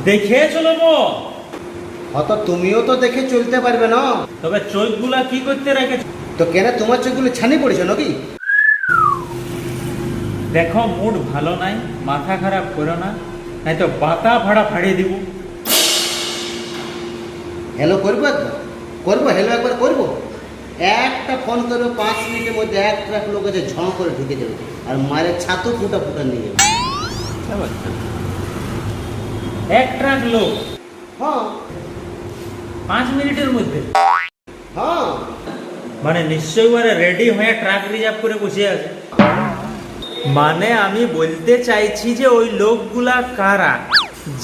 দেখে চলবো। অত তুমিও তো দেখে চলতে পারবে না। তবে চোখগুলা কি করতে রেখেছ? তো কেন তোমার চোখগুলো ছানি পড়েছে নাকি? দেখো মুড ভালো নাই, মাথা খারাপ করো না, নাই তো বাতা ভাড়া ফাড়িয়ে দিব। হ্যালো করবো, একবার করবো, হ্যালো একবার করবো। একটা ফোন করবো 5 মিনিটের মধ্যে এক ট্রাক লোক আছে ঝঁ করে ঢুকে যাবে আর মায়ের ছাতু ফুটা ফুটা নিয়ে যাবে। এক ট্রাক লোক হ্যাঁ 5 মিনিটের মধ্যে? হ্যাঁ। মানে নিশ্চয়ই ওরা রেডি হয়ে ট্রাক রিজার্ভ করে বসে আছে। মানে আমি বলতে চাইছি যে ওই লোকগুলা কারা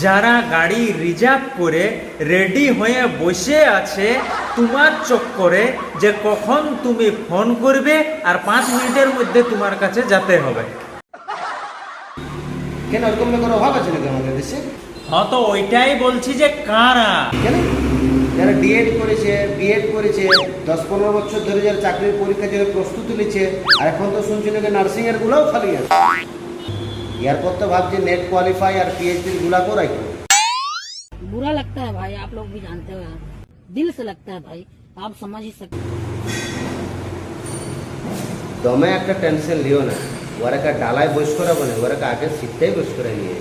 যারা গাড়ি রিজার্ভ করে রেডি হয়ে বসে আছে তোমার চক্করে, যে কখন তুমি ফোন করবে আর 5 মিনিটের মধ্যে তোমার কাছে যেতে হবে। কেন ওরকম লোকের অভাব আছে নাকি আমাদের দেশে? হ্যাঁ, তো ওইটাই বলছি যে কারা। কেন যারা ডিএড করেছে, বিএড করেছে, 10-15 বছর ধরে যারা চাকরির পরীক্ষার জন্য প্রস্তুতি নিচ্ছে, আর এখন তো শুনছি নাকি নার্সিং এর গুলাও খালি আছে। এরপর তো ভাবছি নেট কোয়ালিফাই আর পিএইচডি গুলা को রাখবো। बुरा लगता है भाई, आप लोग भी जानते हो यार, दिल से लगता है भाई, आप समझ ही सकते। দমে একটা টেনশন লিও না, ওরা কা ডালায় বস করাবো না, ওরা কা আগে সিটটাই বস করে নিয়ে